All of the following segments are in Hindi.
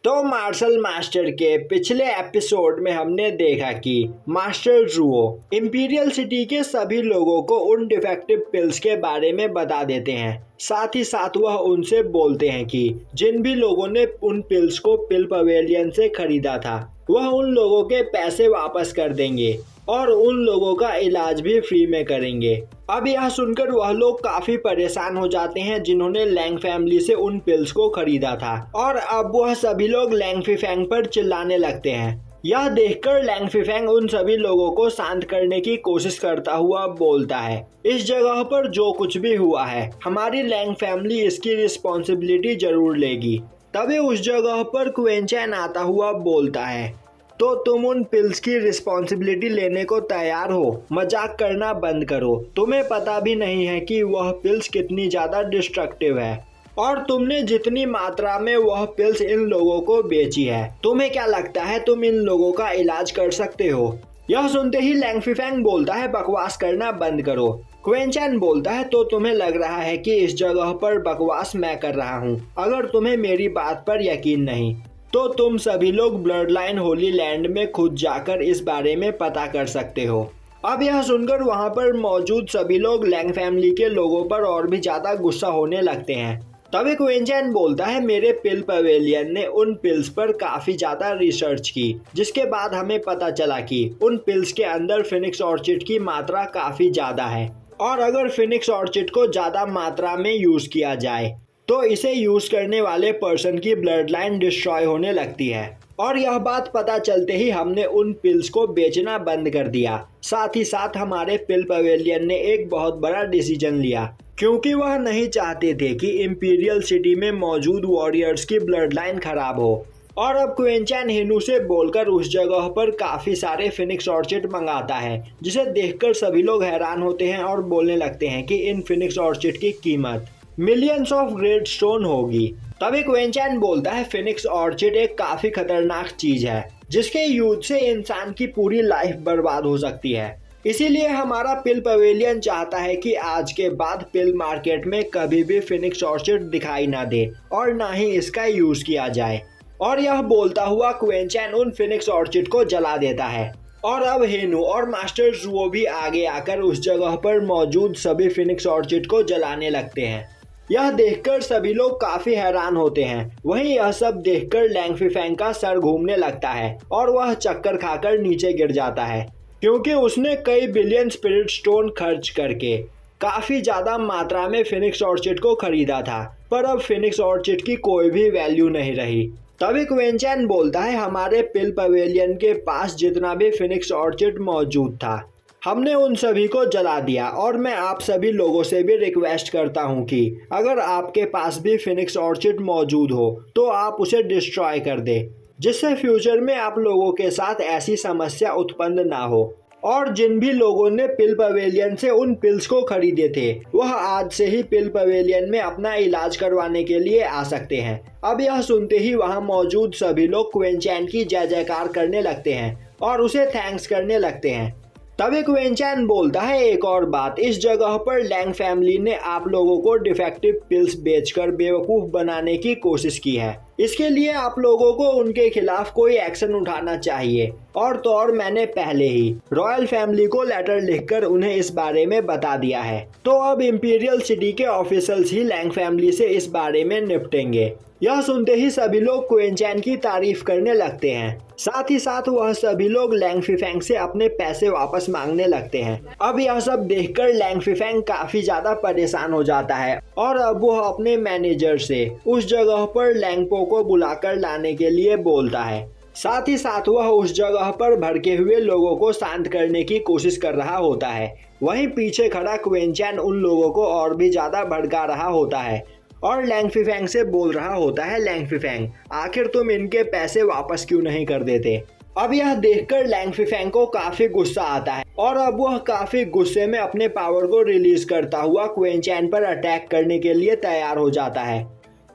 तो मार्शल मास्टर के पिछले एपिसोड में हमने देखा कि मास्टर ज़ुओ इंपीरियल सिटी के सभी लोगों को उन डिफेक्टिव पिल्स के बारे में बता देते हैं। साथ ही साथ वह उनसे बोलते हैं कि जिन भी लोगों ने उन पिल्स को पिल पवेलियन से खरीदा था वह उन लोगों के पैसे वापस कर देंगे और उन लोगों का इलाज भी फ्री में करेंगे। अब यह सुनकर वह लोग काफी परेशान हो जाते हैं जिन्होंने लैंग फैमिली से उन पिल्स को खरीदा था, और अब वह सभी लोग लैंग फीफेंग पर चिल्लाने लगते हैं। यह देखकर लैंग फीफेंग उन सभी लोगों को शांत करने की कोशिश करता हुआ बोलता है, इस जगह पर जो कुछ भी हुआ है हमारी लैंग फैमिली इसकी रिस्पॉन्सिबिलिटी जरूर लेगी। तभी उस जगह पर क्वेंचैन आता हुआ बोलता है, तो तुम उन पिल्स की रिस्पॉन्सिबिलिटी लेने को तैयार हो? मजाक करना बंद करो। तुम्हें पता भी नहीं है कि वह पिल्स कितनी ज़्यादा डिस्ट्रक्टिव है, और तुमने जितनी मात्रा में वह पिल्स इन लोगों को बेची है, तुम्हें क्या लगता है तुम इन लोगों का इलाज कर सकते हो? यह सुनते ही लैंग फीफेंग बोलता है, बकवास करना बंद करो। क्वेंचैन बोलता है, तो तुम्हें लग रहा है कि इस जगह पर बकवास मैं कर रहा हूँ? अगर तुम्हें मेरी बात पर यकीन नहीं तो तुम सभी लोग ब्लड लाइन होली लैंड में खुद जाकर इस बारे में पता कर सकते हो। अब यह सुनकर वहां पर मौजूद सभी लोग लैंग फैमिली के लोगों पर और भी ज्यादा गुस्सा होने लगते हैं। तभी क्वेंचैन बोलता है, मेरे पिल पवेलियन ने उन पिल्स पर काफी ज्यादा रिसर्च की, जिसके बाद हमें पता चला कि उन पिल्स के अंदर फिनिक्स ऑर्चिड की मात्रा काफी ज्यादा है, और अगर फिनिक्स ऑर्चिड को ज्यादा मात्रा में यूज किया जाए तो इसे यूज करने वाले पर्सन की ब्लड लाइन डिस्ट्रॉय होने लगती है। और यह बात पता चलते ही हमने उन पिल्स को बेचना बंद कर दिया। साथ ही साथ हमारे पिल पवेलियन ने एक बहुत बड़ा डिसीजन लिया, क्योंकि वह नहीं चाहते थे कि इंपीरियल सिटी में मौजूद वॉरियर्स की ब्लड लाइन खराब हो। और अब क्वेंचैन हिनू से बोलकर उस जगह पर काफी सारे फिनिक्स ऑर्चिड मंगाता है, जिसे देखकर सभी लोग हैरान होते हैं और बोलने लगते हैं कि इन फिनिक्स ऑर्चिड की कीमत मिलियंस ऑफ ग्रेड स्टोन होगी। तभी क्वेंचैन बोलता है, फिनिक्स ऑर्चिड एक काफी खतरनाक चीज है जिसके यूज से इंसान की पूरी लाइफ बर्बाद हो सकती है। इसीलिए हमारा पिल पवेलियन चाहता है कि आज के बाद पिल मार्केट में कभी भी फिनिक्स ऑर्चिड दिखाई ना दे और ना ही इसका यूज किया जाए। और यह बोलता हुआ क्वेंचैन उन फिनिक्स ऑर्चिड को जला देता है। और अब हेनू और मास्टर ज़ुओ भी आगे आकर उस जगह पर मौजूद सभी फिनिक्स ऑर्चिड को जलाने लगते हैं। यह देखकर सभी लोग काफी हैरान होते हैं। वहीं यह सब देखकर लैंग फीफेंग का सर घूमने लगता है और वह चक्कर खाकर नीचे गिर जाता है, क्योंकि उसने कई बिलियन स्पिरिट स्टोन खर्च करके काफी ज्यादा मात्रा में फिनिक्स ऑर्चिड को खरीदा था, पर अब फिनिक्स ऑर्चिड की कोई भी वैल्यू नहीं रही। तभी क्वेंचैन बोलता है, हमारे पिल पवेलियन के पास जितना भी फिनिक्स ऑर्चिड मौजूद था हमने उन सभी को जला दिया, और मैं आप सभी लोगों से भी रिक्वेस्ट करता हूं कि अगर आपके पास भी फिनिक्स ऑर्चिड मौजूद हो तो आप उसे डिस्ट्रॉय कर दे, जिससे फ्यूचर में आप लोगों के साथ ऐसी समस्या उत्पन्न ना हो। और जिन भी लोगों ने पिल पवेलियन से उन पिल्स को खरीदे थे वह आज से ही पिल पवेलियन में अपना इलाज करवाने के लिए आ सकते हैं। अब यह सुनते ही वहां मौजूद सभी लोग क्वेंचैन की जय जयकार करने लगते हैं और उसे थैंक्स करने लगते हैं। तभी क्वेंचैन बोलता है, एक और बात, इस जगह पर लैंग फैमिली ने आप लोगों को डिफेक्टिव पिल्स बेचकर बेवकूफ बनाने की कोशिश की है। इसके लिए आप लोगों को उनके खिलाफ कोई एक्शन उठाना चाहिए। और तो और मैंने पहले ही रॉयल फैमिली को लेटर लिखकर उन्हें इस बारे में बता दिया है, तो अब इंपीरियल सिटी के ऑफिसर्स ही लैंग फैमिली से इस बारे में निपटेंगे। यह सुनते ही सभी लोग क्वेंचैन की तारीफ करने लगते हैं। साथ ही साथ वह सभी लोग लैंग फीफेंग से अपने पैसे वापस मांगने लगते हैं। अब यह सब देखकर लैंग फीफेंग काफी ज्यादा परेशान हो जाता है, और अब वह अपने मैनेजर से उस जगह पर लैंगपो को बुलाकर लाने के लिए बोलता है। साथ ही साथ वह उस जगह पर भड़के हुए लोगों को शांत करने की कोशिश कर रहा होता है। वहीं पीछे खड़ा क्वेंचैन उन लोगों को और भी ज्यादा भड़का रहा होता है और लैंग फीफेंग से बोल रहा होता है, लैंग फीफेंग आखिर तुम इनके पैसे वापस क्यों नहीं कर देते? अब यह देखकर लैंग फीफेंग को काफी गुस्सा आता है, और अब वह काफी गुस्से में अपने पावर को रिलीज करता हुआ क्वेंचैन पर अटैक करने के लिए तैयार हो जाता है।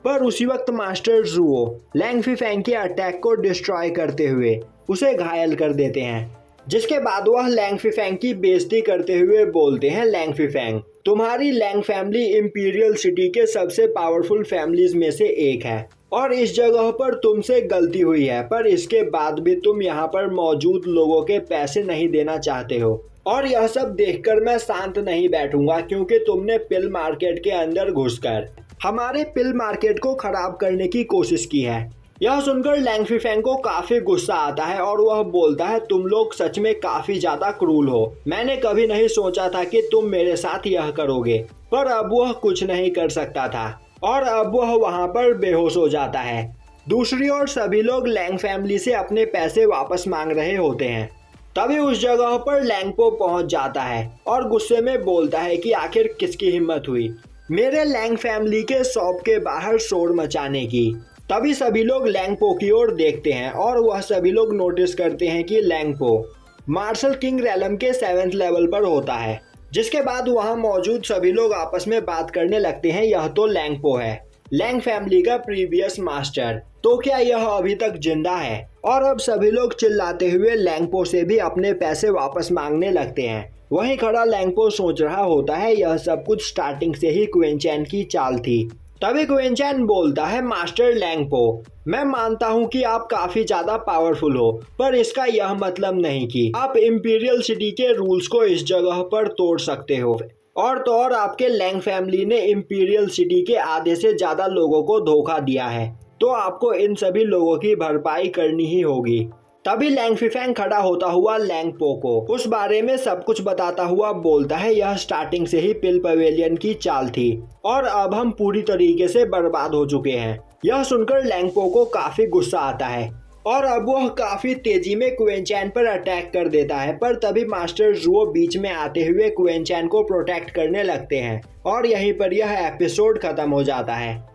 पर उसी वक्त मास्टर ज़ुओ लैंग फीफेंग के अटैक को डिस्ट्रॉय करते हुए उसे घायल कर देते हैं, जिसके बाद वह लैंग फीफेंग की बेइज्जती करते हुए बोलते हैं, लैंग फीफेंग तुम्हारी लैंग फैमिली इंपीरियल सिटी के सबसे पावरफुल फैमिलीज में से एक है, और इस जगह पर तुमसे गलती हुई है, पर इसके बाद भी तुम यहाँ पर मौजूद लोगों के पैसे नहीं देना चाहते हो। और यह सब देखकर मैं शांत नहीं बैठूंगा, क्योंकि तुमने पिल मार्केट के अंदर घुसकर हमारे पिल मार्केट को खराब करने की कोशिश की है। यह सुनकर लैंग फीफेंग को काफी गुस्सा आता है और वह बोलता है, तुम लोग सच में काफी ज्यादा क्रूर हो। मैंने कभी नहीं सोचा था कि तुम मेरे साथ यह करोगे। पर अब वह कुछ नहीं कर सकता था और अब वह वहां पर बेहोश हो जाता है। दूसरी ओर सभी लोग लैंग फैमिली से अपने पैसे वापस मांग रहे होते हैं। तभी उस जगह पर लैंगपो पहुंच जाता है और गुस्से में बोलता है कि आखिर किसकी हिम्मत हुई मेरे लैंग फैमिली के शॉप के बाहर शोर मचाने की। तभी सभी लोग लैंगपो की ओर देखते हैं और वह सभी लोग नोटिस करते हैं कि लैंगपो मार्शल किंग रैलम के 7th लेवल पर होता है। जिसके बाद वहां मौजूद सभी लोग आपस में बात करने लगते हैं, यह तो लैंगपो है, लैंग फैमिली का प्रीवियस मास्टर, तो क्या यह अभी तक जिंदा है? और अब सभी लोग चिल्लाते हुए लैंगपो से भी अपने पैसे वापस मांगने लगते हैं। वहीं खड़ा लैंगपो सोच रहा होता है यह सब कुछ स्टार्टिंग से ही क्वीन चैन की चाल थी। तभी क्वीन चैन बोलता है, मास्टर लैंगपो, मैं मानता हूँ कि आप काफी ज्यादा पावरफुल हो, पर इसका यह मतलब नहीं कि आप इंपीरियल सिटी के रूल्स को इस जगह पर तोड़ सकते हो। और तो और आपके लैंग फैमिली ने इंपीरियल सिटी के आधे से ज्यादा लोगों को धोखा दिया है, तो आपको इन सभी लोगों की भरपाई करनी ही होगी। तभी लैंग फीफेंग खड़ा होता हुआ लैंगपो को उस बारे में सब कुछ बताता हुआ बोलता है, यह स्टार्टिंग से ही पिल पवेलियन की चाल थी और अब हम पूरी तरीके से बर्बाद हो चुके हैं। यह सुनकर लैंगपो को काफी गुस्सा आता है और अब वह काफी तेजी में क्वीन चैन पर अटैक कर देता है। पर तभी मास्टर जुओ बीच में आते हुए क्वीन चैन को प्रोटेक्ट करने लगते हैं और यहीं पर यह एपिसोड खत्म हो जाता है।